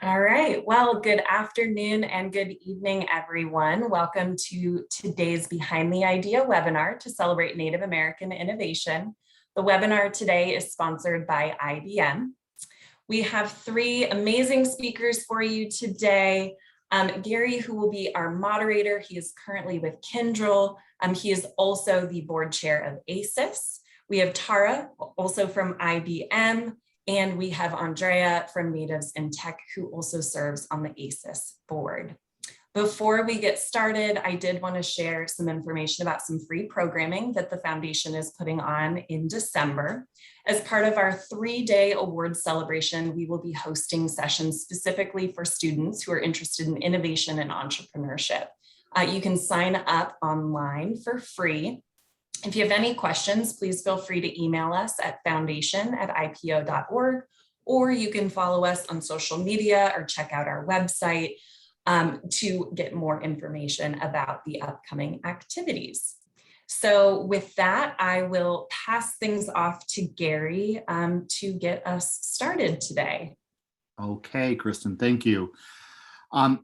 All right. Well, good afternoon and good evening, everyone. Welcome to today's Behind the Idea webinar to celebrate Native American innovation. The webinar today is sponsored by IBM. We have three amazing speakers for you today. Gary, who will be our moderator, he is currently with Kyndryl. He is also the board chair of ACES. We have Tara, also from IBM. And we have Andrea from Natives in Tech, who also serves on the ACES board. Before we get started, I did want to share some information about some free programming that the foundation is putting on in December. As part of our 3-day awards celebration, we will be hosting sessions specifically for students who are interested in innovation and entrepreneurship. You can sign up online for free. If you have any questions, please feel free to email us at foundation@ipo.org, or you can follow us on social media or check out our website to get more information about the upcoming activities. So with that, I will pass things off to Gary to get us started today. Okay, Kristen, thank you.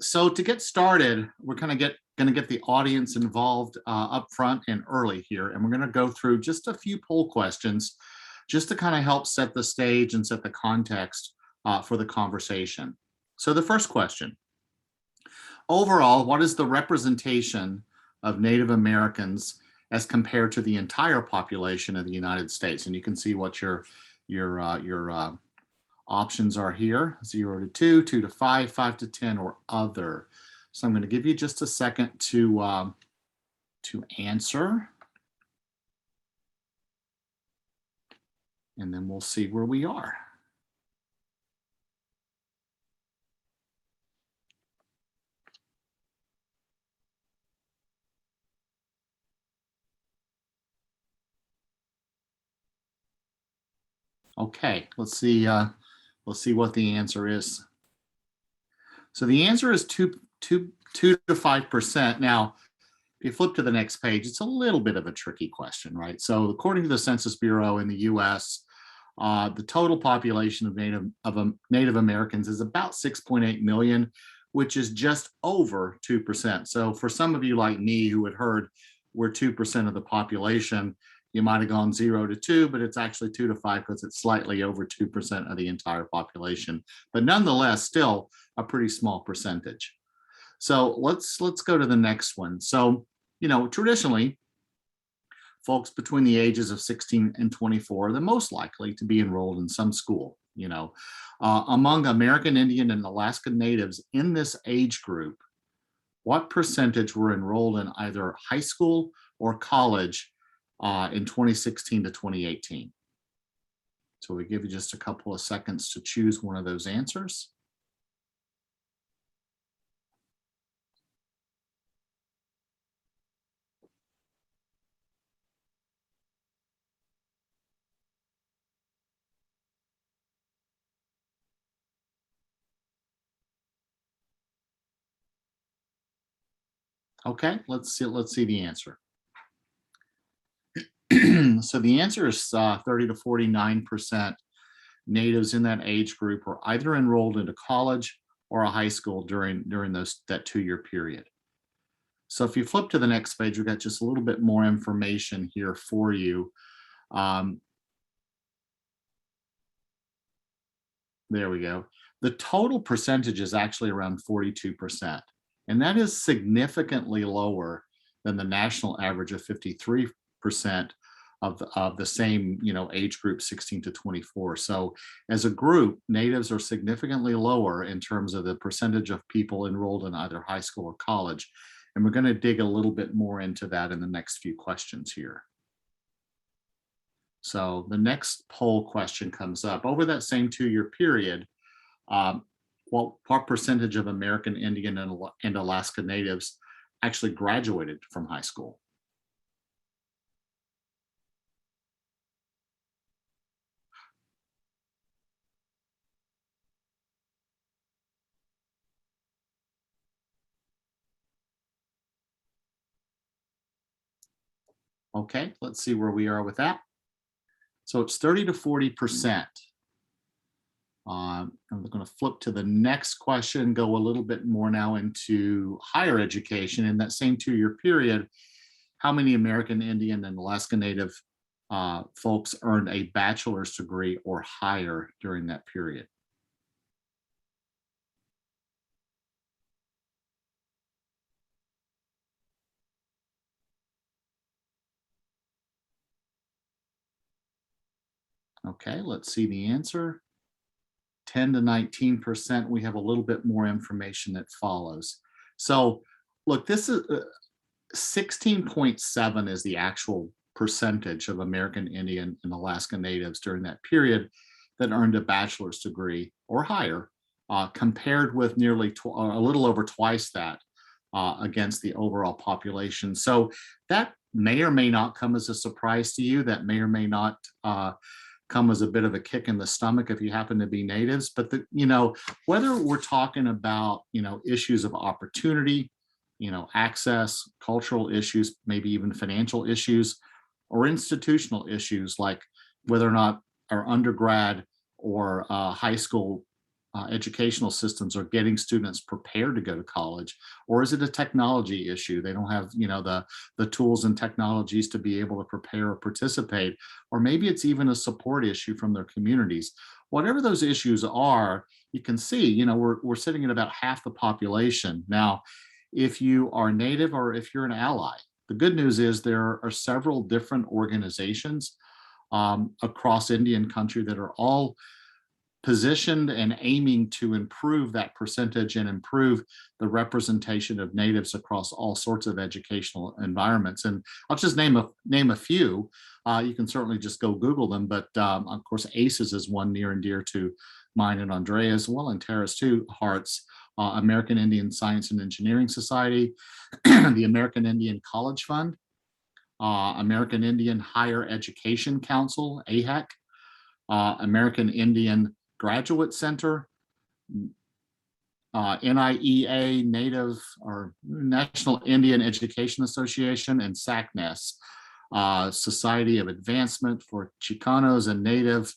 So to get started, we're going to get the audience involved up front and early here, and we're going to go through just a few poll questions just to kind of help set the stage and set the context for the conversation. So the first question, overall, what is the representation of Native Americans as compared to the entire population of the United States? And you can see what your options are here: 0 to 2, 2 to 5, 5 to 10, or other. So I'm going to give you just a second to answer, and then we'll see where we are. Okay, let's see what the answer is. So the answer is 2 to 5%. Now, if you flip to the next page, it's a little bit of a tricky question, right? So according to the Census Bureau in the US, the total population of Native Americans is about 6.8 million, which is just over 2%. So for some of you like me who had heard we're 2% of the population, you might have gone 0 to 2, but it's actually 2 to 5 because it's slightly over 2% of the entire population. But nonetheless, still a pretty small percentage. So let's go to the next one. So, traditionally, folks between the ages of 16 and 24 are the most likely to be enrolled in some school. Among American Indian and Alaska Natives in this age group, what percentage were enrolled in either high school or college in 2016 to 2018? So we give you just a couple of seconds to choose one of those answers. Okay, let's see the answer. So the answer is 30 to 49% natives in that age group were either enrolled into college or a high school during that 2-year period. So if you flip to the next page, we've got just a little bit more information here for you. There we go. The total percentage is actually around 42%, and that is significantly lower than the national average of 53% of the same age group, 16 to 24. So as a group, natives are significantly lower in terms of the percentage of people enrolled in either high school or college. And we're going to dig a little bit more into that in the next few questions here. So the next poll question comes up. Over that same 2-year period, what percentage of American Indian and Alaska Natives actually graduated from high school? Okay, let's see where we are with that. So it's 30 to 40% I'm going to flip to the next question, go a little bit more now into higher education. In that same 2-year period, how many American Indian and Alaska Native folks earned a bachelor's degree or higher during that period? Okay, let's see the answer. 10 to 19%. We have a little bit more information that follows. So look, this is 16.7 is the actual percentage of American Indian and Alaska Natives during that period that earned a bachelor's degree or higher, compared with nearly a little over twice that against the overall population. So that may or may not come as a surprise to you. That may or may not come as a bit of a kick in the stomach if you happen to be natives. But whether we're talking about issues of opportunity, access, cultural issues, maybe even financial issues, or institutional issues like whether or not our undergrad or high school educational systems are getting students prepared to go to college, or is it a technology issue? They don't have the tools and technologies to be able to prepare or participate, or maybe it's even a support issue from their communities. Whatever those issues are, you can see we're sitting at about half the population. Now, if you are native or if you're an ally, the good news is there are several different organizations across Indian country that are all positioned and aiming to improve that percentage and improve the representation of natives across all sorts of educational environments. And I'll just name a few. You can certainly just go Google them, but of course, ACES is one near and dear to mine and Andrea's, well, and Tara's too, hearts. American Indian Science and Engineering Society, the American Indian College Fund, American Indian Higher Education Council, AHEC, American Indian Graduate Center, NIEA, Native or National Indian Education Association, and SACNES, Society of Advancement for Chicanos and Native,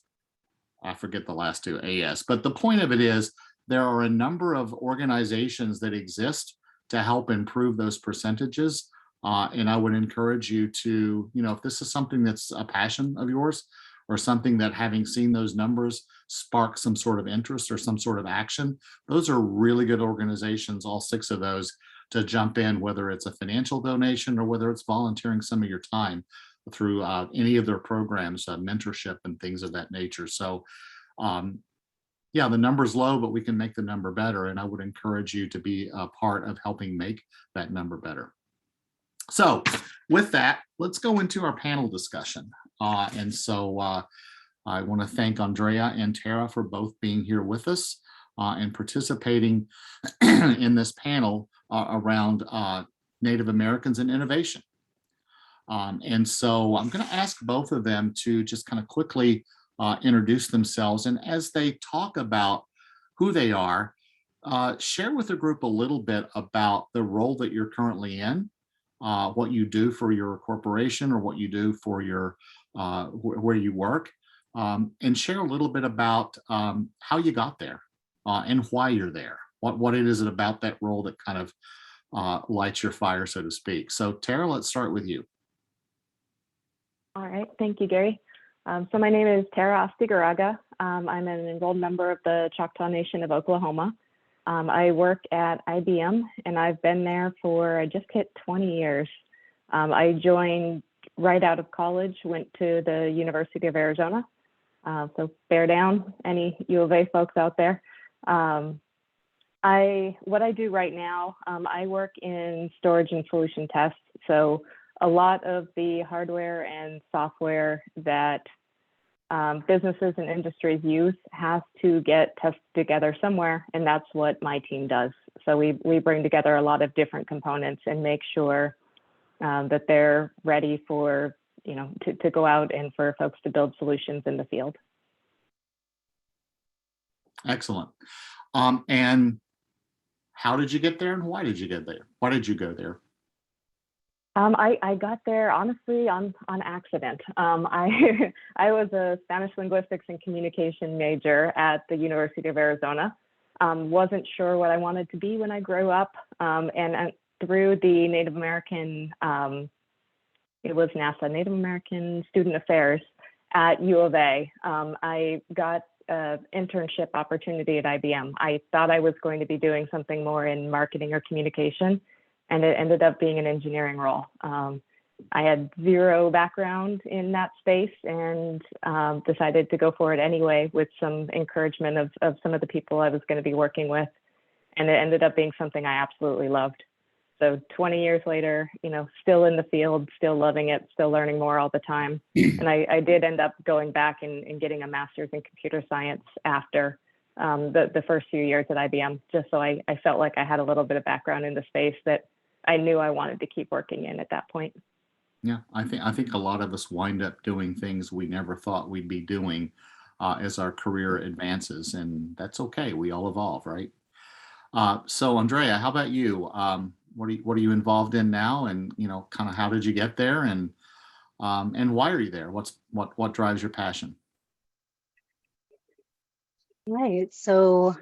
I forget the last two, AS. But the point of it is there are a number of organizations that exist to help improve those percentages. And I would encourage you to, if this is something that's a passion of yours, or something that having seen those numbers spark some sort of interest or some sort of action, those are really good organizations, all 6 of those, to jump in, whether it's a financial donation or whether it's volunteering some of your time through any of their programs, mentorship and things of that nature. So yeah, the number's low, but we can make the number better. And I would encourage you to be a part of helping make that number better. So with that, let's go into our panel discussion. And so I want to thank Andrea and Tara for both being here with us and participating in this panel around Native Americans and innovation. And so I'm going to ask both of them to just kind of quickly introduce themselves. And as they talk about who they are, share with the group a little bit about the role that you're currently in, what you do for your corporation or what you do for your where you work, and share a little bit about how you got there and why you're there. What it is about that role that kind of lights your fire, so to speak. So Tara, let's start with you. All right, thank you, Gary. So my name is Tara Astigaraga. I'm an enrolled member of the Choctaw Nation of Oklahoma. I work at IBM, and I've been there for, I just hit 20 years. I joined right out of college, went to the University of Arizona. So bear down, any U of A folks out there. What I do right now, I work in storage and solution tests. So a lot of the hardware and software that businesses and industries use has to get tested together somewhere, and that's what my team does. So we bring together a lot of different components and make sure that they're ready for, to go out and for folks to build solutions in the field. Excellent. And how did you get there and why did you get there? Why did you go there? I got there honestly on accident. I I was a Spanish linguistics and communication major at the University of Arizona. Wasn't sure what I wanted to be when I grew up, and through the Native American, it was NASA, Native American Student Affairs at U of A. I got an internship opportunity at IBM. I thought I was going to be doing something more in marketing or communication, and it ended up being an engineering role. I had zero background in that space and decided to go for it anyway with some encouragement of some of the people I was going to be working with. And it ended up being something I absolutely loved. So 20 years later, you know, still in the field, still loving it, still learning more all the time. And I did end up going back and getting a master's in computer science after the first few years at IBM, just so I felt like I had a little bit of background in the space that I knew I wanted to keep working in at that point. Yeah, I think a lot of us wind up doing things we never thought we'd be doing as our career advances, and that's okay. We all evolve, right? So Andrea, how about you? What are you involved in now, and kind of how did you get there, and why are you there? What drives your passion? Right. So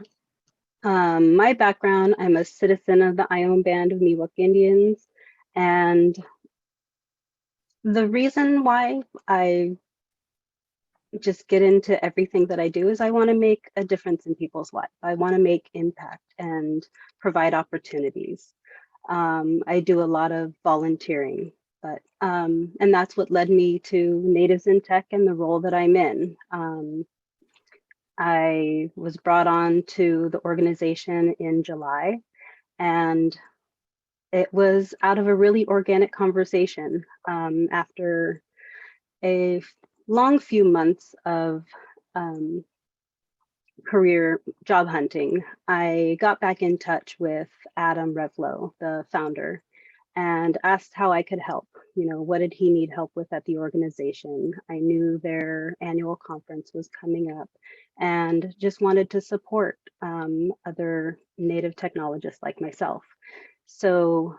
my background, I'm a citizen of the Iowan Band of Miwok Indians, and the reason why I just get into everything that I do is I want to make a difference in people's lives. I want to make impact and provide opportunities. I do a lot of volunteering, but and that's what led me to Natives in Tech and the role that I'm in. I was brought on to the organization in July, and it was out of a really organic conversation after a long few months of career job hunting. I got back in touch with Adam Revlo, the founder, and asked how I could help. What did he need help with at the organization? I knew their annual conference was coming up and just wanted to support other Native technologists like myself. So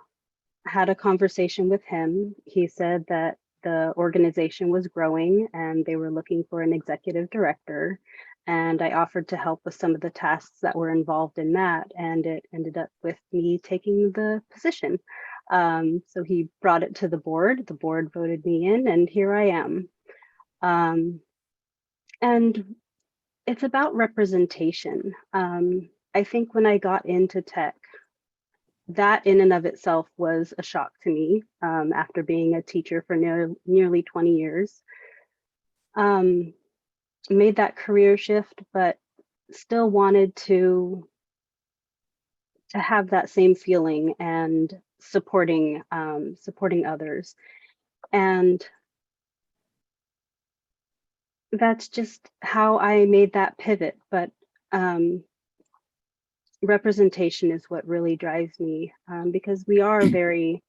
I had a conversation with him. He said that the organization was growing and they were looking for an executive director. And I offered to help with some of the tasks that were involved in that. And it ended up with me taking the position. So he brought it to the board voted me in, and here I am. And it's about representation. I think when I got into tech, that in and of itself was a shock to me after being a teacher for nearly 20 years. Made that career shift, but still wanted to have that same feeling and supporting others. And that's just how I made that pivot. But representation is what really drives me because we are very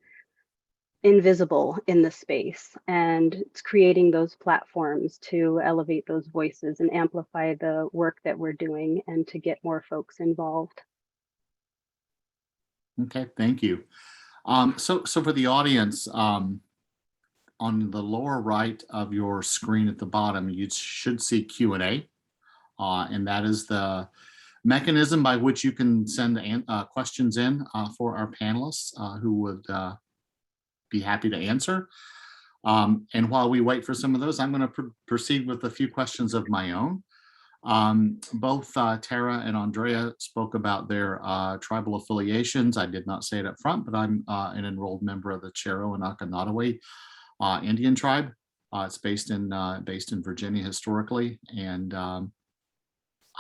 invisible in the space, and it's creating those platforms to elevate those voices and amplify the work that we're doing and to get more folks involved. Okay, thank you. So for the audience, on the lower right of your screen at the bottom, you should see Q&A, and that is the mechanism by which you can send questions in for our panelists who would be happy to answer. And while we wait for some of those, I'm going to proceed with a few questions of my own. Both Tara and Andrea spoke about their tribal affiliations. I did not say it up front, but I'm an enrolled member of the Chero and Akanataway Indian tribe. It's based in Virginia historically, and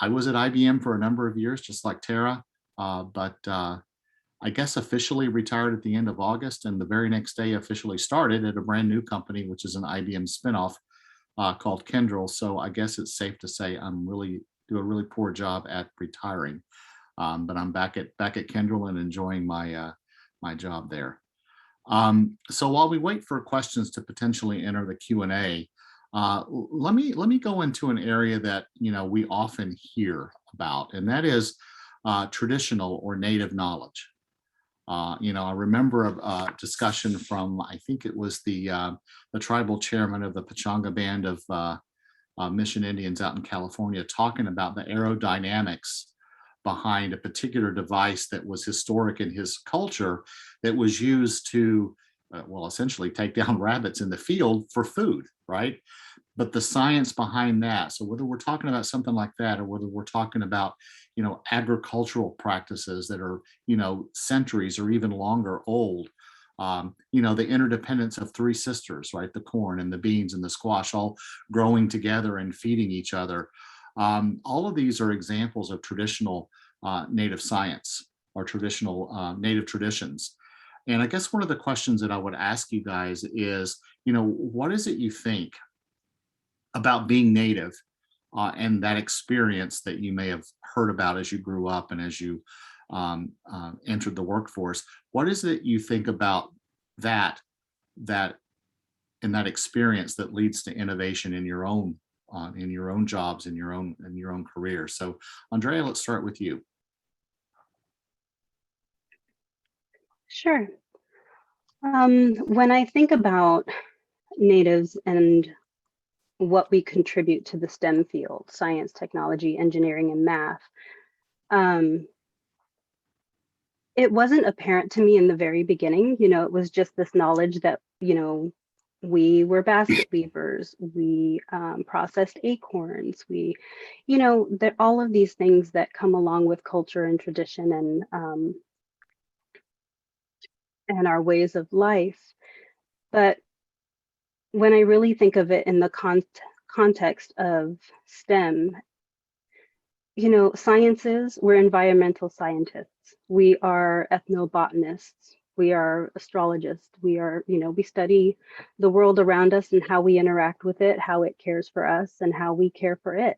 I was at IBM for a number of years, just like Tara, but I guess officially retired at the end of August, and the very next day officially started at a brand new company, which is an IBM spinoff called Kyndryl. So I guess it's safe to say I'm do a really poor job at retiring, but I'm back at Kyndryl and enjoying my my job there. So while we wait for questions to potentially enter the Q&A, let me go into an area that we often hear about, and that is traditional or native knowledge. I remember a discussion from, I think it was the tribal chairman of the Pechanga Band of Mission Indians out in California, talking about the aerodynamics behind a particular device that was historic in his culture that was used to, well, essentially take down rabbits in the field for food, right? But the science behind that, so whether we're talking about something like that or whether we're talking about, agricultural practices that are, centuries or even longer old, the interdependence of three sisters, right? The corn and the beans and the squash all growing together and feeding each other. All of these are examples of traditional native science or traditional native traditions. And I guess one of the questions that I would ask you guys is, what is it you think about being native and that experience that you may have heard about as you grew up and as you entered the workforce? What is it you think about that and that experience that leads to innovation in your own jobs, in your own career? So, Andrea, let's start with you. Sure. When I think about natives and what we contribute to the STEM field, science, technology, engineering, and math, it wasn't apparent to me in the very beginning. It was just this knowledge that, we were basket weavers, we processed acorns, that all of these things that come along with culture and tradition and our ways of life. But when I really think of it in the context of STEM, sciences, we're environmental scientists, we are ethnobotanists, we are astrologists, we study the world around us and how we interact with it, how it cares for us, and how we care for it.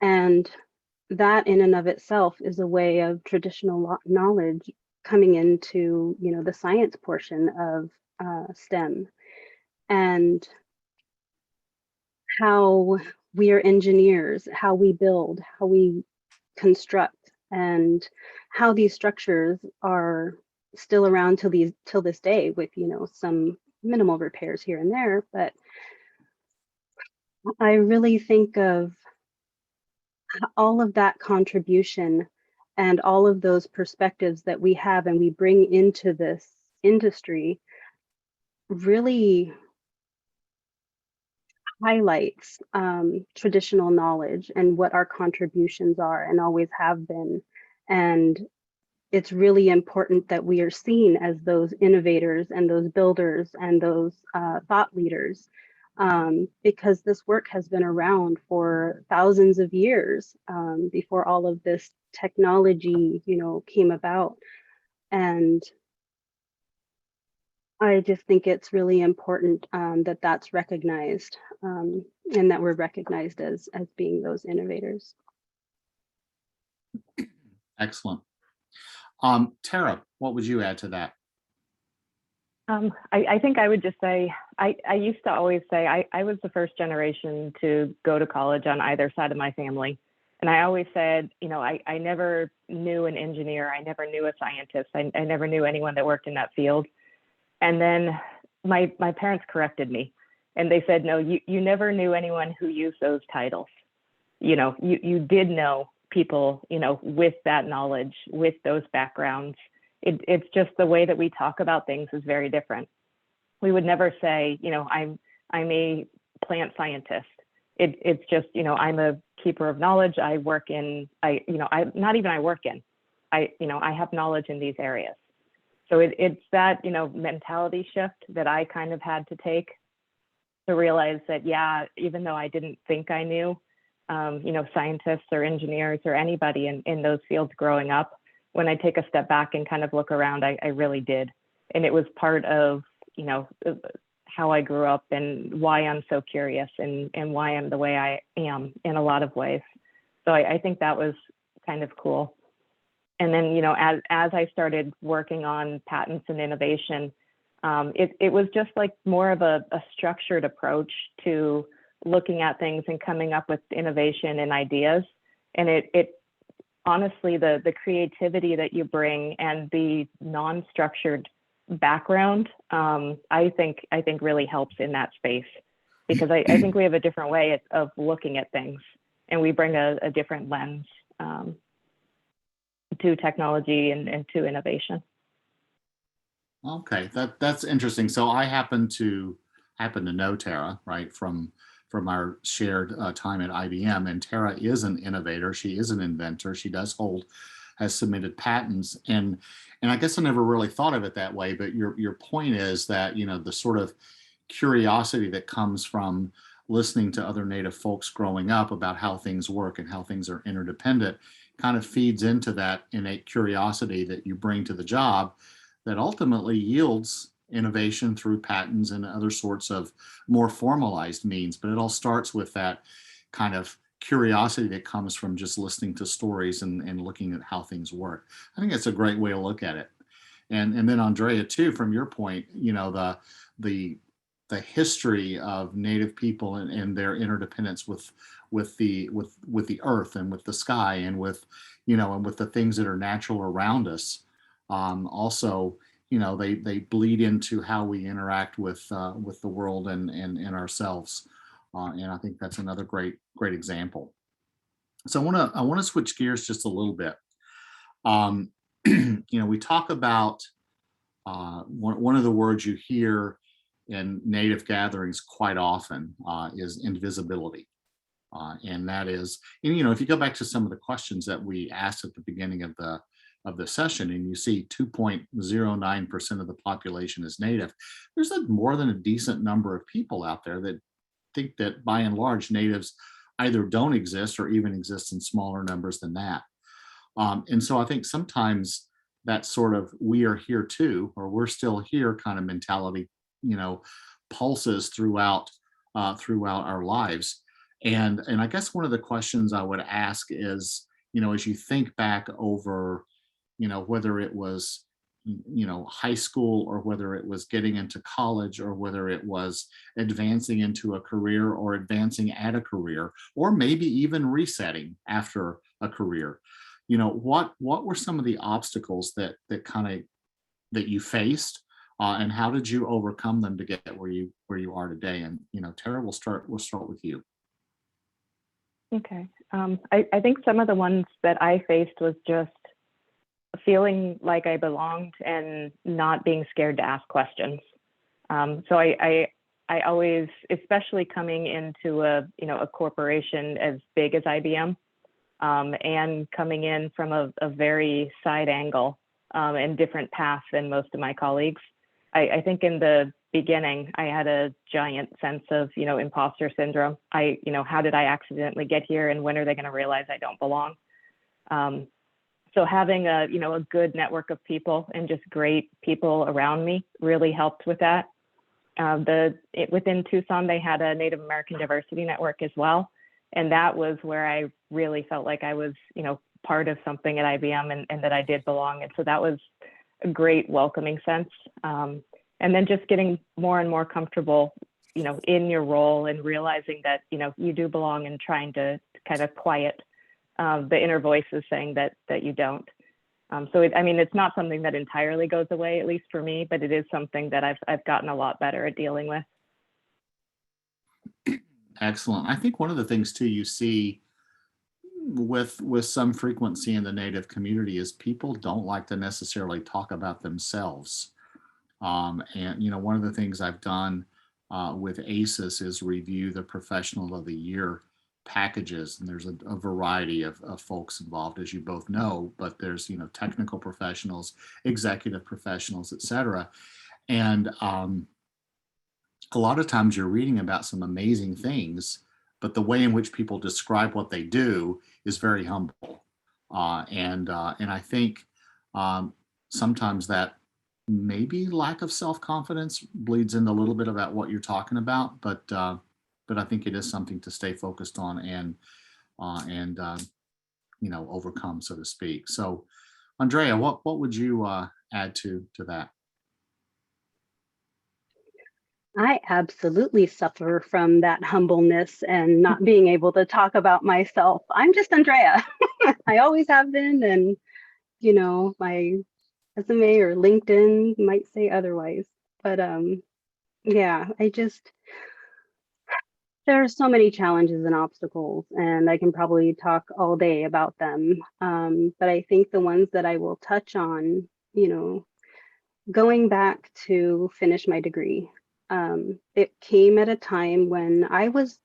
And that in and of itself is a way of traditional knowledge coming into, the science portion of STEM. And how we are engineers, how we build, how we construct, and how these structures are still around till this day with, some minimal repairs here and there. But I really think of all of that contribution and all of those perspectives that we have and we bring into this industry really highlights traditional knowledge and what our contributions are and always have been. And it's really important that we are seen as those innovators and those builders and those thought leaders, because this work has been around for thousands of years before all of this technology, came about. And I just think it's really important that that's recognized and that we're recognized as being those innovators. Excellent. Tara, what would you add to that? I think I would just say, I used to always say I was the first generation to go to college on either side of my family. And I always said, I never knew an engineer. I never knew a scientist. I never knew anyone that worked in that field. And then my parents corrected me and they said, no, you never knew anyone who used those titles. You did know people, with that knowledge, with those backgrounds. It's just the way that we talk about things is very different. We would never say, I'm a plant scientist. It's just, I'm a keeper of knowledge. I work in, I have knowledge in these areas. So it's that, mentality shift that I kind of had to take to realize that, yeah, even though I didn't think I knew, scientists or engineers or anybody in those fields growing up, when I take a step back and kind of look around, I really did. And it was part of, how I grew up and why I'm so curious and why I'm the way I am in a lot of ways. So I think that was kind of cool. And then, as I started working on patents and innovation, it was just like more of a structured approach to looking at things and coming up with innovation and ideas. And honestly, the creativity that you bring and the non-structured background, I think really helps in that space, because I think we have a different way of looking at things, and we bring a different lens to technology and to innovation. Okay, that's interesting. So I happen to know Tara, right, from our shared time at IBM, and Tara is an innovator. She is an inventor. She has submitted patents, and I guess I never really thought of it that way. But your point is that, you know, the sort of curiosity that comes from listening to other Native folks growing up about how things work and how things are interdependent kind of feeds into that innate curiosity that you bring to the job, that ultimately yields innovation through patents and other sorts of more formalized means. But it all starts with that kind of curiosity that comes from just listening to stories and looking at how things work. I think that's a great way to look at it. And then Andrea, too, from your point, you know, the history of Native people and their interdependence with the earth and with the sky and with, you know, and with the things that are natural around us. Also, you know, they bleed into how we interact with the world and ourselves, and I think that's another great example. So I want to switch gears just a little bit. You know, we talk about one of the words you hear in Native gatherings quite often is invisibility. And that is, and, you know, if you go back to some of the questions that we asked at the beginning of the session, and you see 2.09% of the population is Native, there's more than a decent number of people out there that think that by and large Natives either don't exist or even exist in smaller numbers than that. And so I think sometimes that sort of "we are here too" or "we're still here" kind of mentality, you know, pulses throughout our lives. And I guess one of the questions I would ask is, you know, as you think back over, you know, whether it was, you know, high school, or whether it was getting into college, or whether it was advancing into a career or advancing at a career, or maybe even resetting after a career, you know, what were some of the obstacles that you faced, and how did you overcome them to get where you are today? And, you know, Tara, we'll start with you. Okay. I think some of the ones that I faced was just feeling like I belonged and not being scared to ask questions. So I always, especially coming into a corporation as big as IBM, and coming in from a very side angle and different path than most of my colleagues, I think in the beginning, I had a giant sense of, you know, imposter syndrome. How did I accidentally get here, and when are they going to realize I don't belong? So having a good network of people and just great people around me really helped with that. Within Tucson, they had a Native American diversity network as well. And that was where I really felt like I was, you know, part of something at IBM and that I did belong. And so that was a great welcoming sense. And then just getting more and more comfortable, you know, in your role and realizing that, you know, you do belong, and trying to kind of quiet the inner voices saying that you don't. So it's not something that entirely goes away, at least for me, but it is something that I've gotten a lot better at dealing with. Excellent. I think one of the things too you see with some frequency in the Native community is people don't like to necessarily talk about themselves. And, you know, one of the things I've done with ACES is review the Professional of the Year packages, and there's a variety of folks involved, as you both know, but there's, you know, technical professionals, executive professionals, et cetera. And a lot of times you're reading about some amazing things, but the way in which people describe what they do is very humble. And I think sometimes that maybe lack of self-confidence bleeds in a little bit about what you're talking about, but I think it is something to stay focused on and you know, overcome, so to speak. So, Andrea, what would you add to that? I absolutely suffer from that humbleness and not being able to talk about myself. I'm just Andrea. I always have been, and you know, my resume or LinkedIn might say otherwise. But yeah, there are so many challenges and obstacles, and I can probably talk all day about them. But I think the ones that I will touch on, you know, going back to finish my degree, it came at a time when I was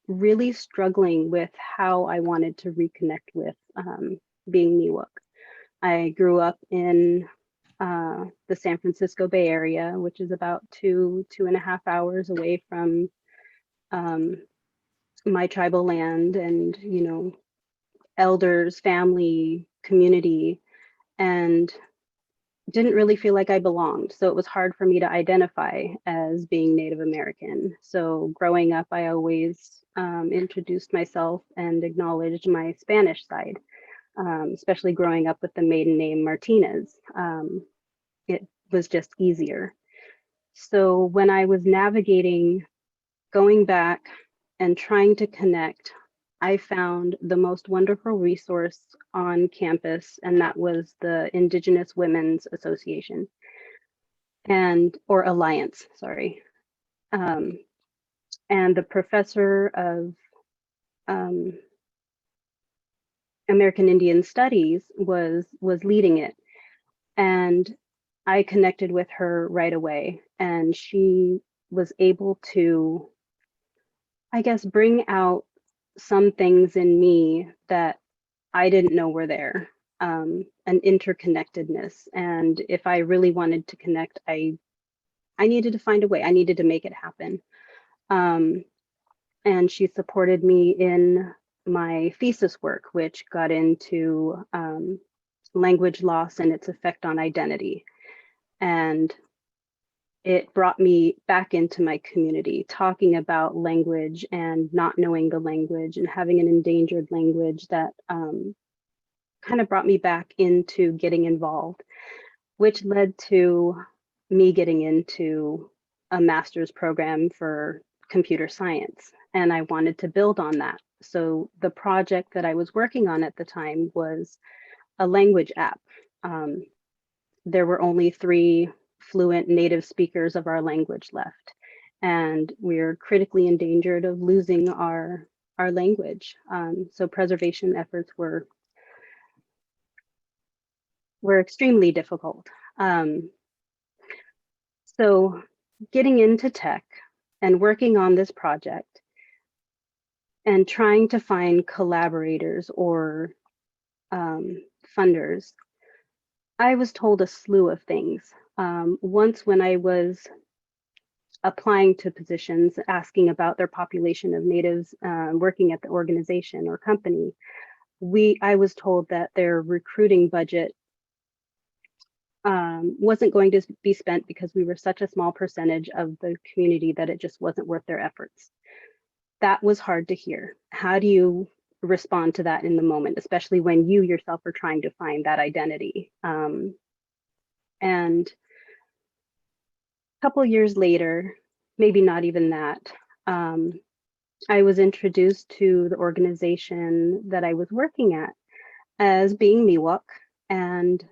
really struggling with how I wanted to reconnect with being Miwok. I grew up in the San Francisco Bay Area, which is about 2.5 hours away from um, my tribal land and, you know, elders, family, community, and didn't really feel like I belonged. So it was hard for me to identify as being Native American. So growing up, I always introduced myself and acknowledged my Spanish side, especially growing up with the maiden name Martinez. It was just easier. So when I was navigating, going back and trying to connect, I found the most wonderful resource on campus, and that was the Indigenous Women's Association or Alliance, sorry. And the professor of American Indian Studies was leading it. And I connected with her right away, and she was able to, I guess, bring out some things in me that I didn't know were there, an interconnectedness. And if I really wanted to connect, I needed to find a way. I needed to make it happen. And she supported me in my thesis work, which got into language loss and its effect on identity. And it brought me back into my community, talking about language and not knowing the language and having an endangered language that kind of brought me back into getting involved, which led to me getting into a master's program for computer science. And I wanted to build on that. So the project that I was working on at the time was a language app. There were only 3 fluent native speakers of our language left, and we're critically endangered of losing our language. So preservation efforts were extremely difficult. So getting into tech and working on this project and trying to find collaborators or funders, I was told a slew of things. Once when I was applying to positions, asking about their population of natives working at the organization or company, I was told that their recruiting budget wasn't going to be spent because we were such a small percentage of the community that it just wasn't worth their efforts. That was hard to hear. How do you respond to that in the moment, especially when you yourself are trying to find that identity? And a couple years later, maybe not even that, I was introduced to the organization that I was working at as being Miwok, and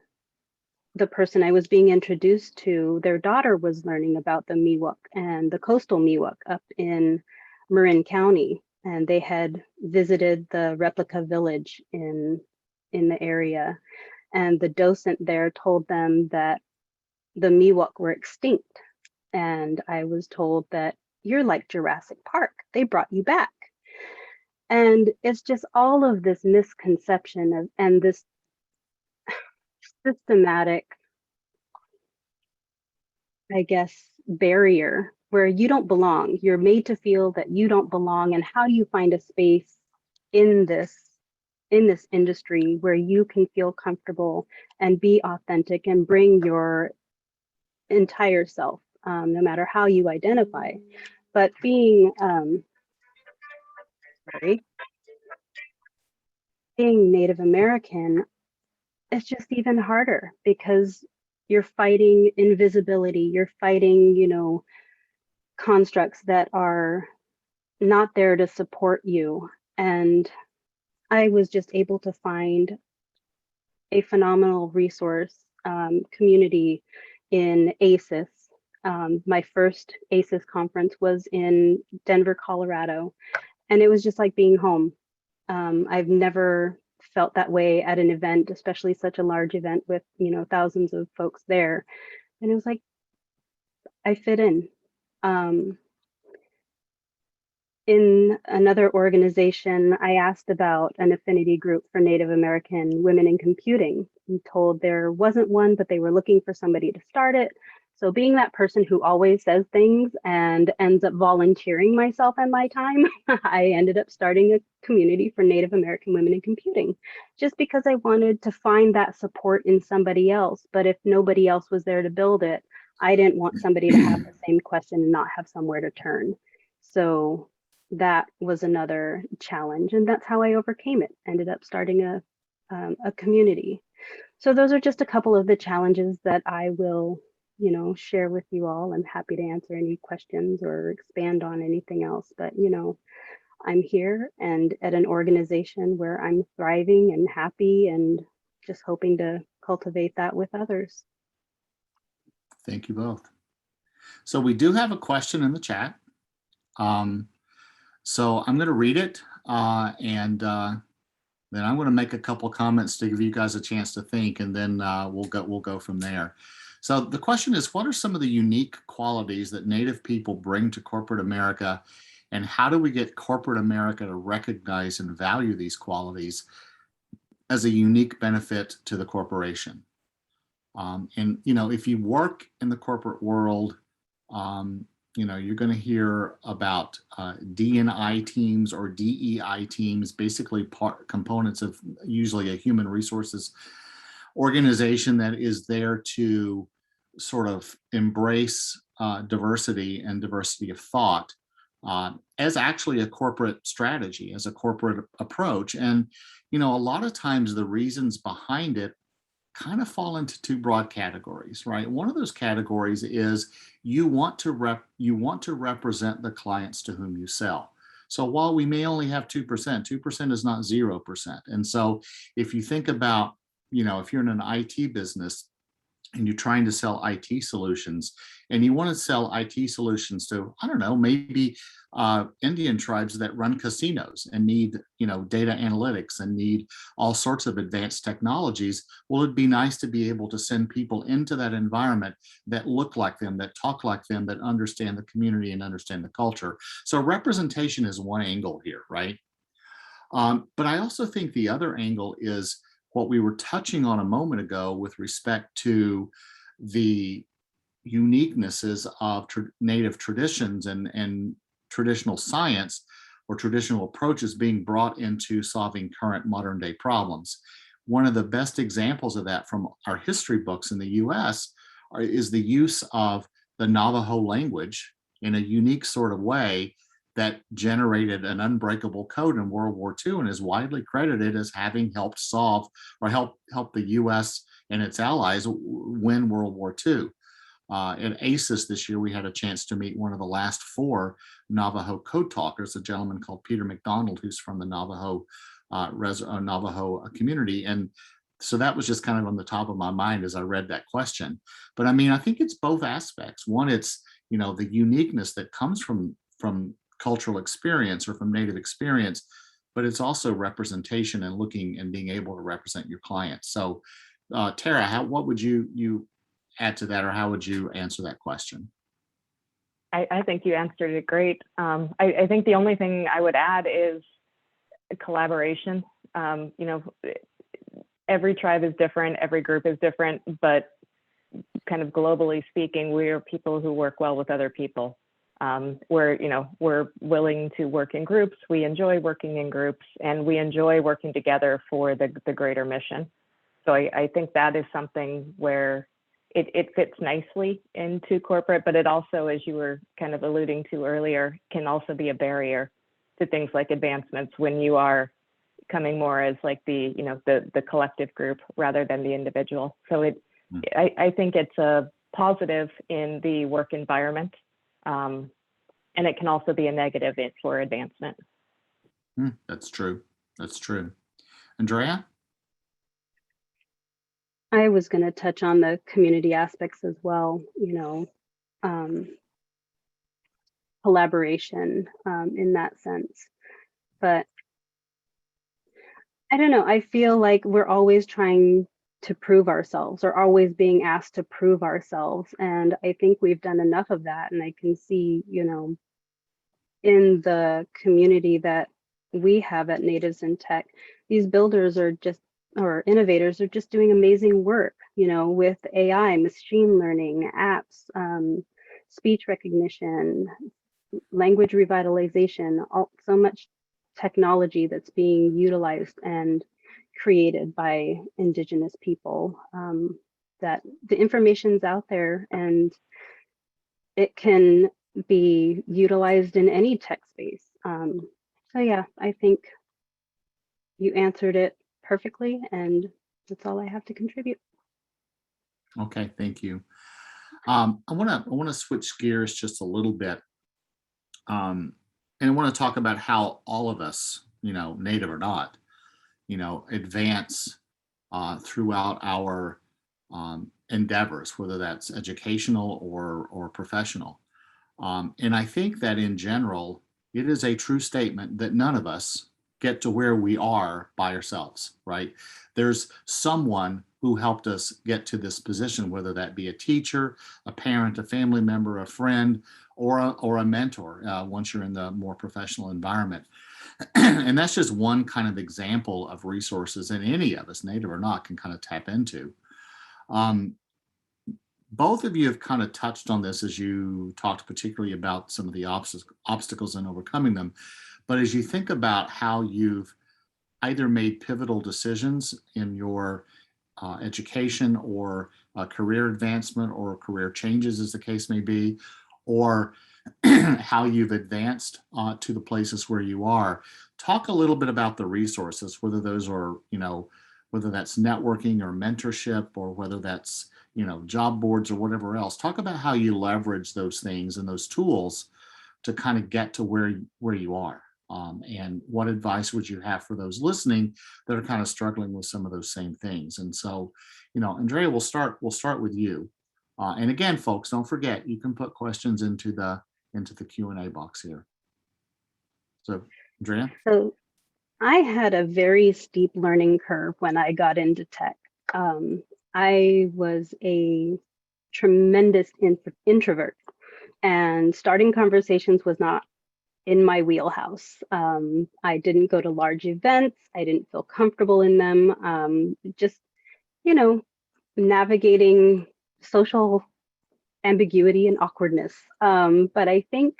the person I was being introduced to, their daughter was learning about the Miwok and the coastal Miwok up in Marin County, and they had visited the replica village in the area, and the docent there told them that the Miwok were extinct. And I was told that you're like Jurassic Park, they brought you back. And it's just all of this misconception of, and this systematic, I guess, barrier where you don't belong. You're made to feel that you don't belong. And how do you find a space in this industry where you can feel comfortable and be authentic and bring your entire self, no matter how you identify? But being Native American, it's just even harder because you're fighting invisibility, you're fighting, you know, constructs that are not there to support you. And I was just able to find a phenomenal resource community in ACES. My first ACES conference was in Denver, Colorado, and it was just like being home. I've never felt that way at an event, especially such a large event with, you know, thousands of folks there. And it was like, I fit in. In another organization, I asked about an affinity group for Native American women in computing. I'm told there wasn't one, but they were looking for somebody to start it. So being that person who always says things and ends up volunteering myself and my time, I ended up starting a community for Native American women in computing, just because I wanted to find that support in somebody else. But if nobody else was there to build it, I didn't want somebody to have the same question and not have somewhere to turn. So that was another challenge, and that's how I overcame it. Ended up starting a community. So those are just a couple of the challenges that I will, you know, share with you all. I'm happy to answer any questions or expand on anything else, but you know, I'm here and at an organization where I'm thriving and happy and just hoping to cultivate that with others. Thank you both. So we do have a question in the chat. So I'm going to read it, and then I'm going to make a couple comments to give you guys a chance to think, and then we'll go from there. So the question is, what are some of the unique qualities that Native people bring to corporate America, and how do we get corporate America to recognize and value these qualities as a unique benefit to the corporation? And you know, if you work in the corporate world, you know, you're going to hear about D&I teams or DEI teams, basically components of usually a human resources organization that is there to sort of embrace diversity and diversity of thought as actually a corporate strategy, as a corporate approach. And, you know, a lot of times the reasons behind it kind of fall into two broad categories, right? One of those categories is you want to represent the clients to whom you sell. So while we may only have 2%, 2% is not 0%. And so if you think about, you know, if you're in an IT business and you're trying to sell IT solutions, and you want to sell IT solutions to, I don't know, maybe Indian tribes that run casinos and need, you know, data analytics and need all sorts of advanced technologies. Well, it'd be nice to be able to send people into that environment that look like them, that talk like them, that understand the community and understand the culture. So representation is one angle here, right? But I also think the other angle is what we were touching on a moment ago with respect to the uniquenesses of Native traditions and traditional science or traditional approaches being brought into solving current modern day problems. One of the best examples of that from our history books in the US is the use of the Navajo language in a unique sort of way that generated an unbreakable code in World War II and is widely credited as having helped solve or help the US and its allies win World War II. At ACES this year, we had a chance to meet one of the last 4 Navajo code talkers, a gentleman called Peter McDonald, who's from the Navajo community. And so that was just kind of on the top of my mind as I read that question. But I mean, I think it's both aspects. One, it's, you know, the uniqueness that comes from cultural experience or from Native experience, but it's also representation and looking and being able to represent your clients. So Tara, what would you add to that, or how would you answer that question? I think you answered it great. I think the only thing I would add is collaboration. You know, every tribe is different, every group is different, but kind of globally speaking, we are people who work well with other people. We're willing to work in groups. We enjoy working in groups, and we enjoy working together for the greater mission. So I think that is something where it fits nicely into corporate, but it also, as you were kind of alluding to earlier, can also be a barrier to things like advancements when you are coming more as like the collective group rather than the individual. So I think it's a positive in the work environment. And it can also be a negative for advancement. That's true. That's true. Andrea? I was going to touch on the community aspects as well, collaboration in that sense. But I don't know, I feel like we're always trying to prove ourselves or always being asked to prove ourselves. And I think we've done enough of that. And I can see, in the community that we have at Natives in Tech, these builders are just, or innovators are just doing amazing work, with AI, machine learning, apps, speech recognition, language revitalization, so much technology that's being utilized and created by Indigenous people, that the information's out there and it can be utilized in any tech space. So yeah, I think you answered it perfectly, and that's all I have to contribute. Okay, thank you. I want to switch gears just a little bit, and I want to talk about how all of us, Native or not, advance throughout our endeavors, whether that's educational or professional. And I think that in general, it is a true statement that none of us get to where we are by ourselves, right? There's someone who helped us get to this position, whether that be a teacher, a parent, a family member, a friend, or a mentor, once you're in the more professional environment. And that's just one kind of example of resources that any of us, Native or not, can kind of tap into. Both of you have kind of touched on this as you talked particularly about some of the obstacles and overcoming them. But as you think about how you've either made pivotal decisions in your education or career advancement or career changes, as the case may be, or how you've advanced to the places where you are, talk a little bit about the resources, whether those are, whether that's networking or mentorship, or whether that's, job boards or whatever else. Talk about how you leverage those things and those tools to kind of get to where you are. And what advice would you have for those listening that are kind of struggling with some of those same things? And so, Andrea, we'll start with you. And again, folks, don't forget, you can put questions into the Q&A box here. So, Andrea? So I had a very steep learning curve when I got into tech. I was a tremendous introvert, and starting conversations was not in my wheelhouse. I didn't go to large events. I didn't feel comfortable in them. Just, navigating social ambiguity and awkwardness. But I think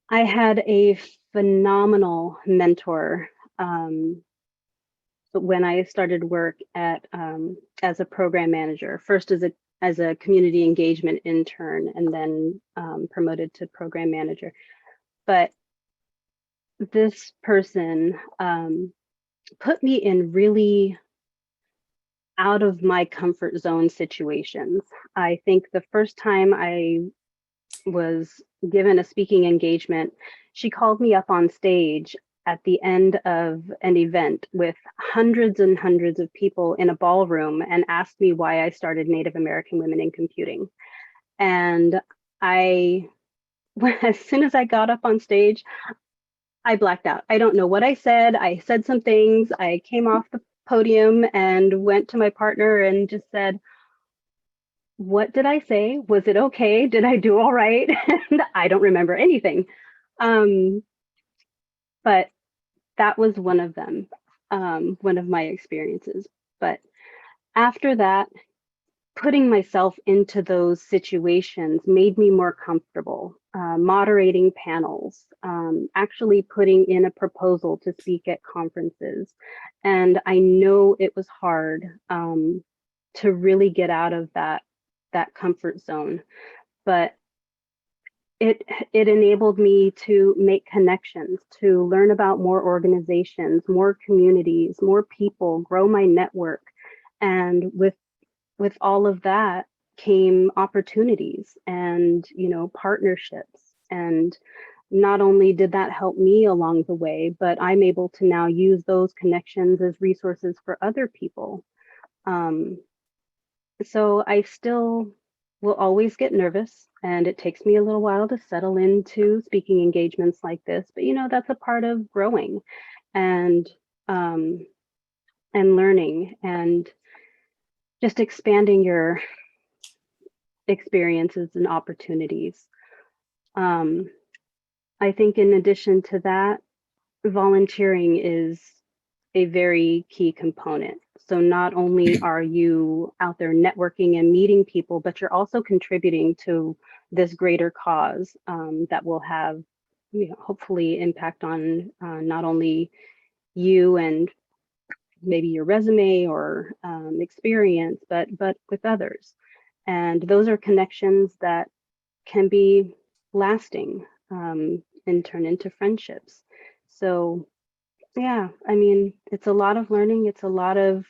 I had a phenomenal mentor when I started work at as a program manager, first as a community engagement intern, and then promoted to program manager. But this person put me in really out of my comfort zone situations. I think the first time I was given a speaking engagement, she called me up on stage at the end of an event with hundreds and hundreds of people in a ballroom and asked me why I started Native American Women in Computing. And as soon as I got up on stage, I blacked out. I don't know what I said. I said some things. I came off the podium and went to my partner and just said, "What did I say? Was it okay? Did I do all right?" And I don't remember anything. But that was one of them, one of my experiences. But after that, putting myself into those situations made me more comfortable, moderating panels, actually putting in a proposal to speak at conferences. And I know it was hard to really get out of that comfort zone, but it enabled me to make connections, to learn about more organizations, more communities, more people, grow my network. And with all of that came opportunities and, partnerships. And not only did that help me along the way, but I'm able to now use those connections as resources for other people. So I still will always get nervous, and it takes me a little while to settle into speaking engagements like this, but that's a part of growing and um, and learning and just expanding your experiences and opportunities. I think in addition to that, volunteering is a very key component. So not only are you out there networking and meeting people, but you're also contributing to this greater cause that will have, hopefully impact on not only you and maybe your resume or experience, but with others. And those are connections that can be lasting and turn into friendships. So yeah, I mean, it's a lot of learning. It's a lot of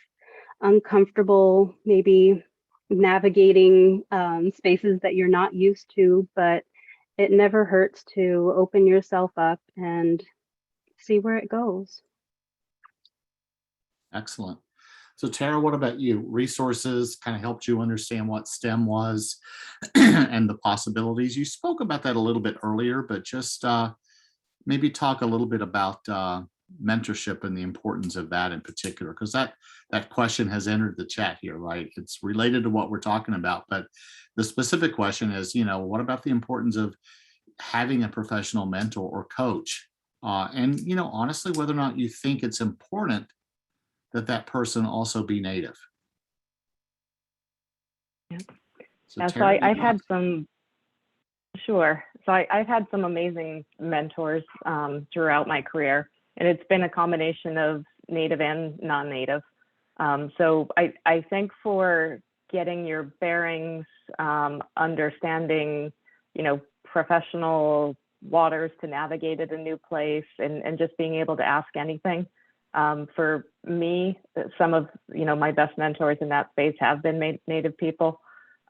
uncomfortable, maybe navigating spaces that you're not used to, but it never hurts to open yourself up and see where it goes. Excellent. So Tara, what about you? Resources kind of helped you understand what STEM was and the possibilities. You spoke about that a little bit earlier, but just maybe talk a little bit about mentorship and the importance of that in particular, because that question has entered the chat here, right? It's related to what we're talking about, but the specific question is, what about the importance of having a professional mentor or coach? And, honestly, whether or not you think it's important that person also be native. Yeah. So, Yeah, so Tara, I've had some, sure. So I've had some amazing mentors throughout my career, and it's been a combination of native and non-native. So I think for getting your bearings, understanding, professional waters to navigate at a new place and just being able to ask anything. For me, some of my best mentors in that space have been native people.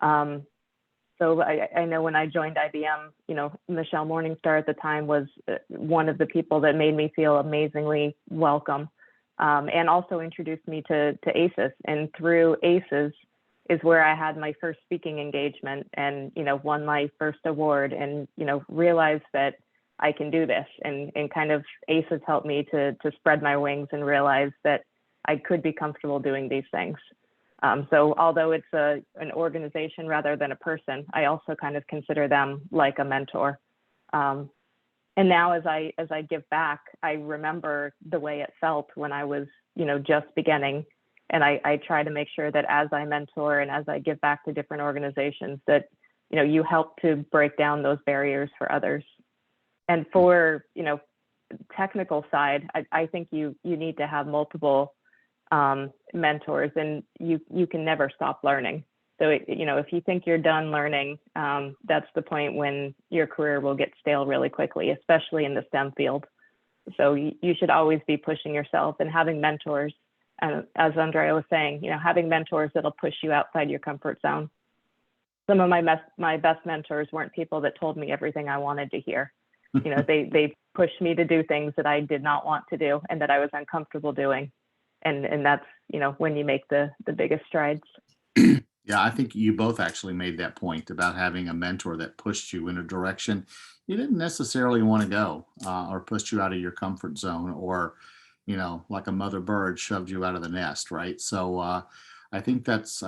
So I know when I joined IBM, Michelle Morningstar at the time was one of the people that made me feel amazingly welcome, and also introduced me to ACES. And through ACES is where I had my first speaking engagement and won my first award and realized that I can do this, and kind of ACES helped me to spread my wings and realize that I could be comfortable doing these things. So although it's an organization rather than a person, I also kind of consider them like a mentor. And now as I give back, I remember the way it felt when I was just beginning, and I try to make sure that as I mentor and as I give back to different organizations, that you help to break down those barriers for others. And for, technical side, I think you need to have multiple mentors, and you can never stop learning. So, if you think you're done learning, that's the point when your career will get stale really quickly, especially in the STEM field. So you should always be pushing yourself and having mentors. As Andrea was saying, having mentors that'll push you outside your comfort zone. Some of my best mentors weren't people that told me everything I wanted to hear. They pushed me to do things that I did not want to do and that I was uncomfortable doing. And that's, when you make the biggest strides. Yeah, I think you both actually made that point about having a mentor that pushed you in a direction you didn't necessarily want to go, or pushed you out of your comfort zone, or, like a mother bird shoved you out of the nest, right? So I think that's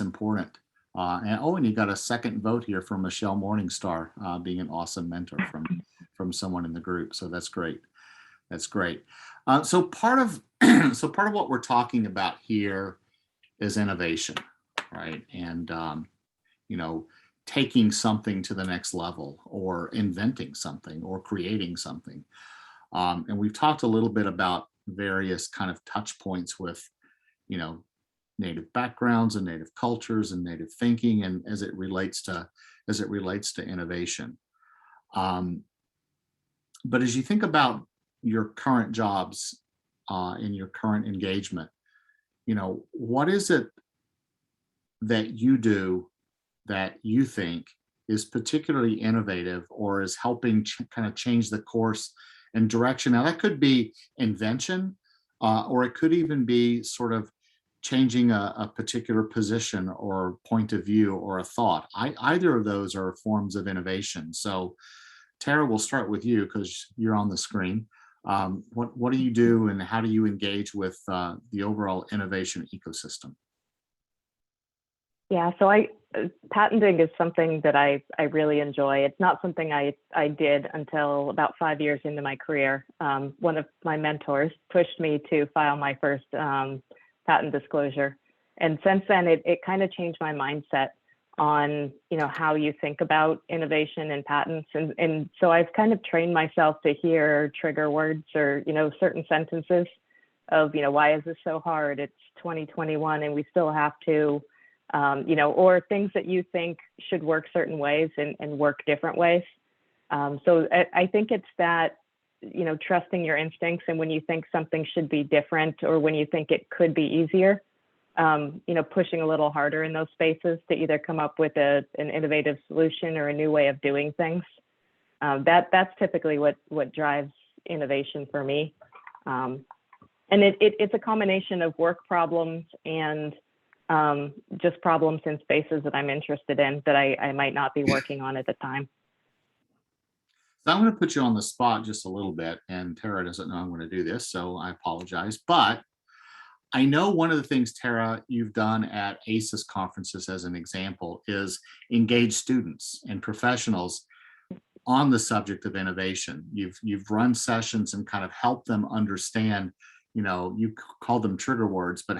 important. And you got a second vote here from Michelle Morningstar, being an awesome mentor from someone in the group. So that's great. That's great. So part of what we're talking about here is innovation, right? And taking something to the next level, or inventing something, or creating something. And we've talked a little bit about various kind of touch points with, native backgrounds and native cultures and native thinking, and as it relates to innovation. But as you think about your current jobs, in your current engagement, what is it that you do that you think is particularly innovative or is helping kind of change the course and direction. Now that could be invention, or it could even be sort of changing a particular position or point of view or a thought. Either of those are forms of innovation. So Tara, we'll start with you because you're on the screen. What do you do and how do you engage with the overall innovation ecosystem? Yeah, so patenting is something that I really enjoy. It's not something I did until about 5 years into my career. One of my mentors pushed me to file my first patent disclosure. And since then, it kind of changed my mindset on, how you think about innovation and patents. And so I've kind of trained myself to hear trigger words or, certain sentences of, why is this so hard? It's 2021 and we still have to, or things that you think should work certain ways and work different ways. So I think it's that, trusting your instincts, and when you think something should be different or when you think it could be easier, pushing a little harder in those spaces to either come up with an innovative solution or a new way of doing things. That's typically what drives innovation for me. And it's a combination of work problems and just problems in spaces that I'm interested in that I might not be working on at the time. So I'm going to put you on the spot just a little bit, and Tara doesn't know I'm going to do this, so I apologize. But I know one of the things, Tara, you've done at ACES conferences as an example is engage students and professionals on the subject of innovation. You've run sessions and kind of helped them understand, you call them trigger words, but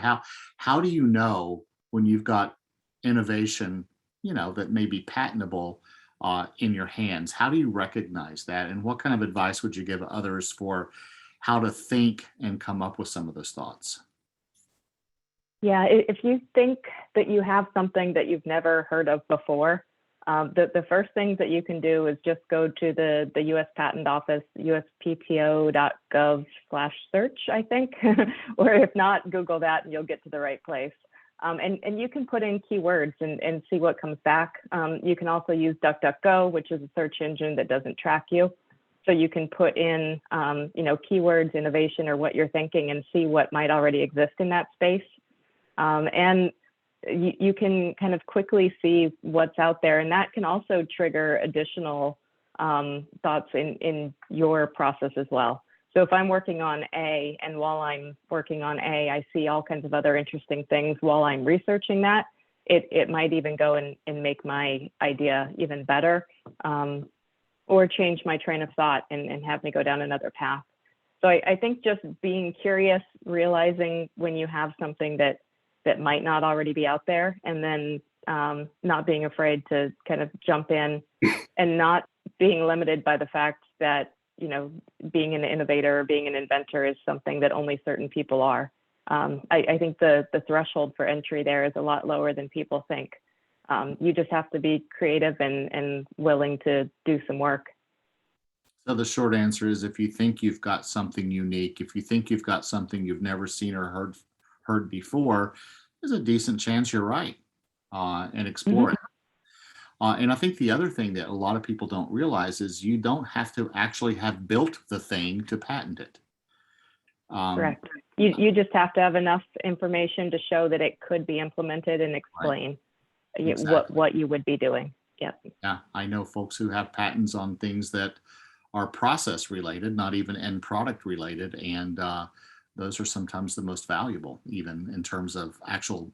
how do you know when you've got innovation, that may be patentable in your hands? How do you recognize that? And what kind of advice would you give others for how to think and come up with some of those thoughts? Yeah, if you think that you have something that you've never heard of before, the first thing that you can do is just go to the U.S. Patent Office, uspto.gov/search, I think, or if not, Google that and you'll get to the right place. And you can put in keywords and see what comes back. You can also use DuckDuckGo, which is a search engine that doesn't track you. So you can put in, keywords, innovation, or what you're thinking and see what might already exist in that space. And you can kind of quickly see what's out there. And that can also trigger additional thoughts in your process as well. So if I'm working on A, and while I'm working on A, I see all kinds of other interesting things while I'm researching that, it might even go and make my idea even better, or change my train of thought and have me go down another path. So I think just being curious, realizing when you have something that might not already be out there, and then not being afraid to kind of jump in and not being limited by the fact that, being an innovator or being an inventor is something that only certain people are. I think the threshold for entry there is a lot lower than people think. You just have to be creative and willing to do some work. So the short answer is, if you think you've got something unique, if you think you've got something you've never seen or heard before, there's a decent chance you're right, and explore it. And I think the other thing that a lot of people don't realize is you don't have to actually have built the thing to patent it. Correct. You just have to have enough information to show that it could be implemented and explain what you would be doing. Yep. Yeah, I know folks who have patents on things that are process related, not even end product related, and those are sometimes the most valuable, even in terms of actual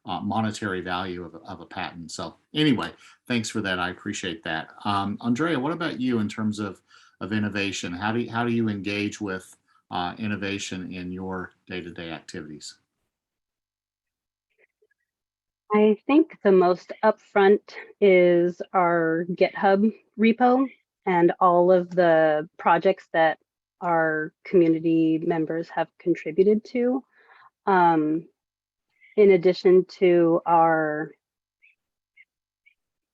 monetary value of a patent. So anyway, thanks for that. I appreciate that. Andrea, what about you in terms of innovation? How do you engage with innovation in your day-to-day activities? I think the most upfront is our GitHub repo and all of the projects that our community members have contributed to. In addition to our,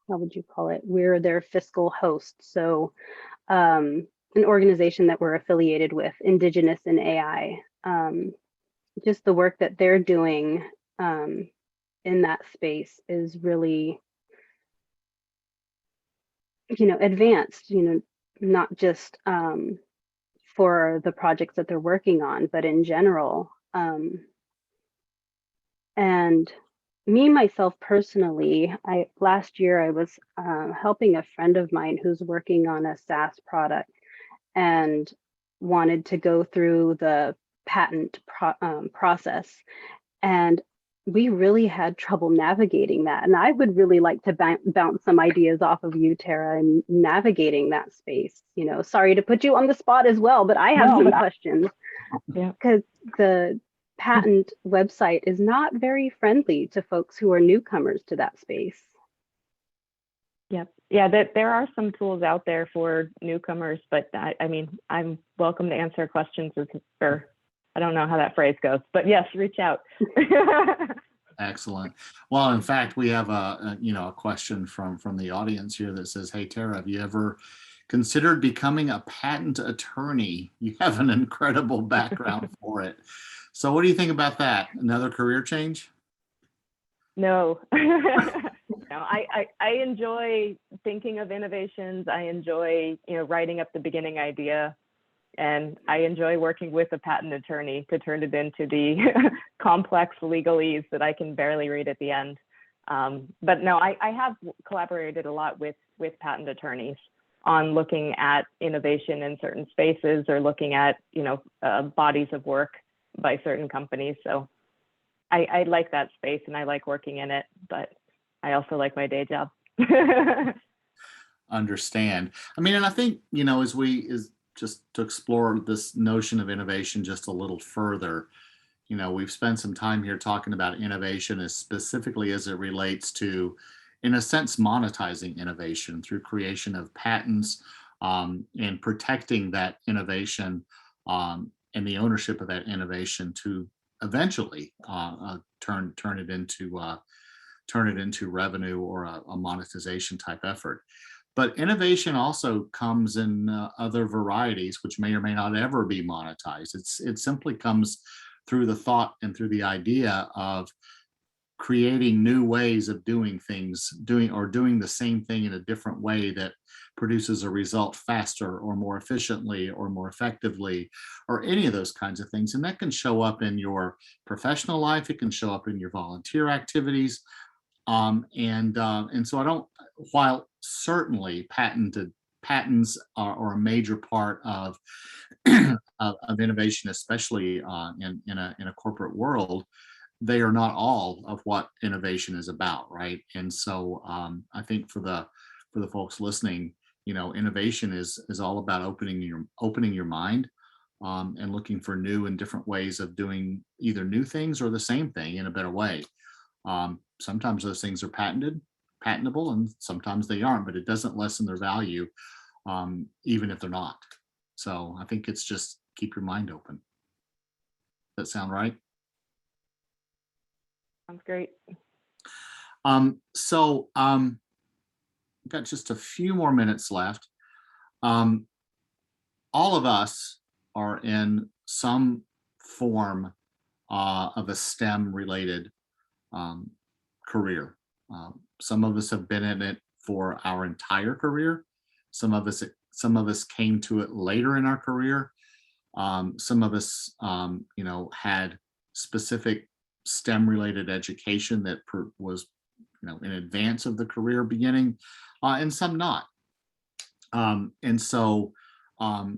how would you call it? We're their fiscal host. So an organization that we're affiliated with, Indigenous in AI, just the work that they're doing in that space is really advanced, not just for the projects that they're working on, but in general. And me, myself personally, last year I was helping a friend of mine who's working on a SaaS product and wanted to go through the patent process. And we really had trouble navigating that. And I would really like to bounce some ideas off of you, Tara, and navigating that space. Sorry to put you on the spot as well, but I have some questions. Yeah. Because the patent website is not very friendly to folks who are newcomers to that space. Yep. Yeah, there are some tools out there for newcomers, but I mean, I'm welcome to answer questions, or I don't know how that phrase goes, but yes, reach out. Excellent. Well, in fact, we have a question from the audience here that says, "Hey, Tara, have you ever considered becoming a patent attorney? You have an incredible background for it." So what do you think about that? Another career change? No. No, I enjoy thinking of innovations. I enjoy, writing up the beginning idea, and I enjoy working with a patent attorney to turn it into the complex legalese that I can barely read at the end. But no, I have collaborated a lot with patent attorneys on looking at innovation in certain spaces, or looking at, bodies of work by certain companies. So I like that space and I like working in it, but I also like my day job. Understand. I mean, and I think, as just to explore this notion of innovation just a little further, we've spent some time here talking about innovation as specifically as it relates to, in a sense, monetizing innovation through creation of patents, and protecting that innovation, and the ownership of that innovation to eventually turn it into revenue or a monetization type effort. But innovation also comes in other varieties, which may or may not ever be monetized. It simply comes through the thought and through the idea of creating new ways of doing things, doing the same thing in a different way that produces a result faster or more efficiently or more effectively, or any of those kinds of things. And that can show up in your professional life. It can show up in your volunteer activities. And so while certainly patents are a major part of of innovation, especially in a corporate world, they are not all of what innovation is about, right? And so I think for the folks listening, innovation is all about opening your mind, and looking for new and different ways of doing either new things or the same thing in a better way. Sometimes those things are patentable, and sometimes they aren't, but it doesn't lessen their value, even if they're not. So I think it's just keep your mind open. Does that sound right? Sounds great. We've got just a few more minutes left. All of us are in some form of a STEM related career. Some of us have been in it for our entire career. Some of us came to it later in our career. Some of us, had specific STEM related education that was, in advance of the career beginning, and some not. And so I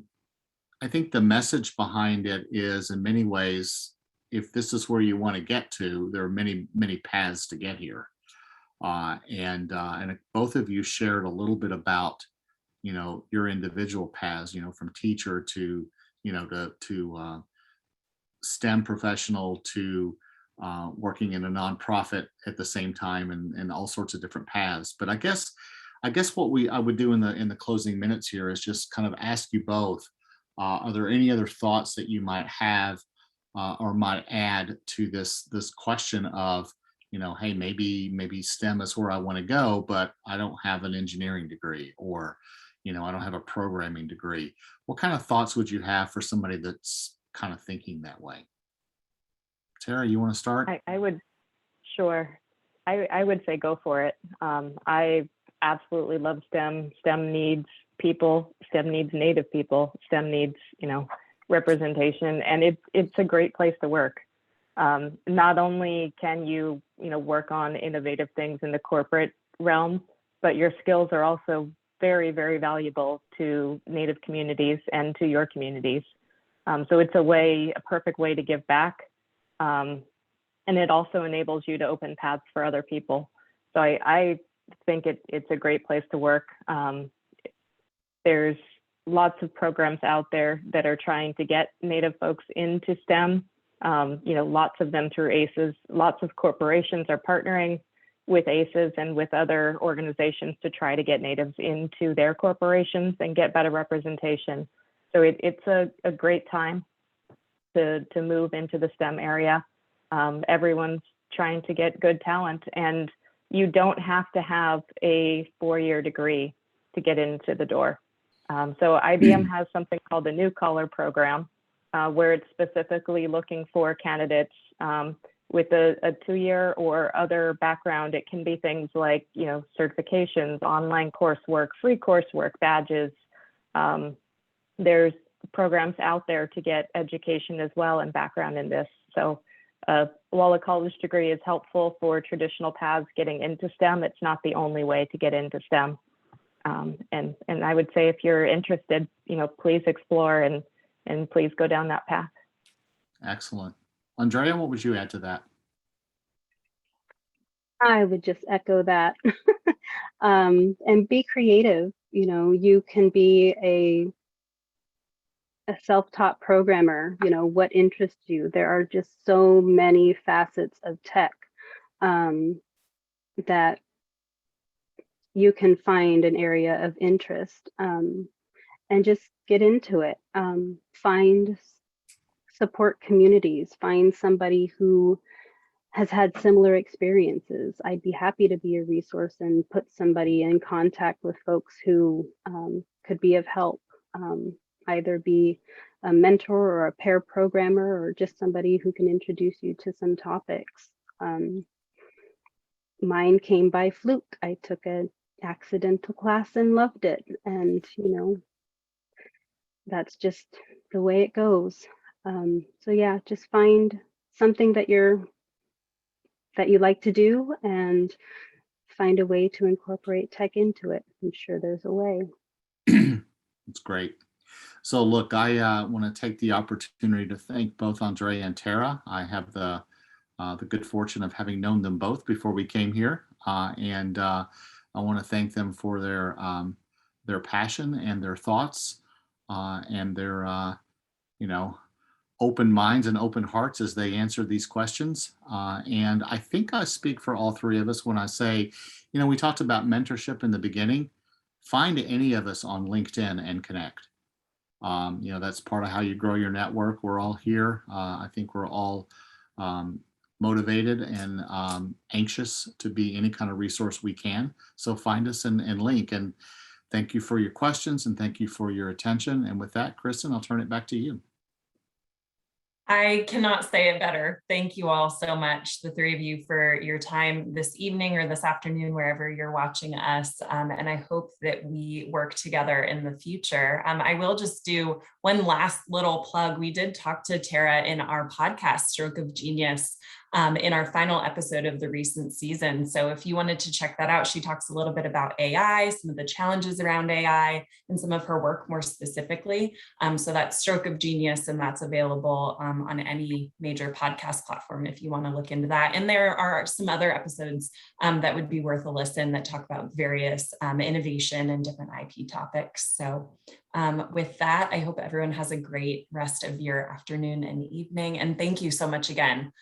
think the message behind it is, in many ways, if this is where you want to get to, there are many, many paths to get here. And both of you shared a little bit about, your individual paths, from teacher to, to STEM professional to working in a nonprofit at the same time, and all sorts of different paths. But I guess what I would do in the closing minutes here is just kind of ask you both, are there any other thoughts that you might have, or might add to this question of, hey, maybe STEM is where I want to go, but I don't have an engineering degree, or, I don't have a programming degree. What kind of thoughts would you have for somebody that's kind of thinking that way? Tara, you want to start? I would, sure. I would say go for it. I absolutely love STEM. STEM needs people. STEM needs Native people. STEM needs, representation, and it's a great place to work. Not only can you, work on innovative things in the corporate realm, but your skills are also very, very valuable to Native communities and to your communities. So it's a perfect way to give back. And it also enables you to open paths for other people. So I think it's a great place to work. There's lots of programs out there that are trying to get Native folks into STEM. Lots of them through ACES. Lots of corporations are partnering with ACES and with other organizations to try to get Natives into their corporations and get better representation. So it's a great time to move into the STEM area. Everyone's trying to get good talent, and you don't have to have a 4-year degree to get into the door. So IBM has something called the New Collar Program, where it's specifically looking for candidates with a 2-year or other background. It can be things like, certifications, online coursework, free coursework, badges. There's programs out there to get education as well and background in this. So while a college degree is helpful for traditional paths getting into STEM, it's not the only way to get into STEM. And I would say if you're interested, please explore and please go down that path. Excellent. Andrea, what would you add to that? I would just echo that. And be creative. You can be a self-taught programmer. What interests you? There are just so many facets of tech that you can find an area of interest, and just get into it. Find support communities, find somebody who has had similar experiences. I'd be happy to be a resource and put somebody in contact with folks who could be of help, either be a mentor or a pair programmer, or just somebody who can introduce you to some topics. Mine came by fluke. I took an accidental class and loved it. And, that's just the way it goes. So yeah, just find something that you like to do and find a way to incorporate tech into it. I'm sure there's a way. That's great. So look, I want to take the opportunity to thank both Andrea and Tara. I have the good fortune of having known them both before we came here, and I want to thank them for their passion and their thoughts, and their open minds and open hearts as they answered these questions. And I think I speak for all three of us when I say, we talked about mentorship in the beginning. Find any of us on LinkedIn and connect. That's part of how you grow your network. We're all here. I think we're all motivated and anxious to be any kind of resource we can. So find us and link. And thank you for your questions and thank you for your attention. And with that, Kristen, I'll turn it back to you. I cannot say it better. Thank you all so much, the three of you, for your time this evening or this afternoon, wherever you're watching us. And I hope that we work together in the future. I will just do one last little plug. We did talk to Tara in our podcast, Stroke of Genius, in our final episode of the recent season. So if you wanted to check that out, she talks a little bit about AI, some of the challenges around AI, and some of her work more specifically. So that's Stroke of Genius, and that's available on any major podcast platform if you want to look into that. And there are some other episodes that would be worth a listen that talk about various innovation and different IP topics. So with that, I hope everyone has a great rest of your afternoon and evening. And thank you so much again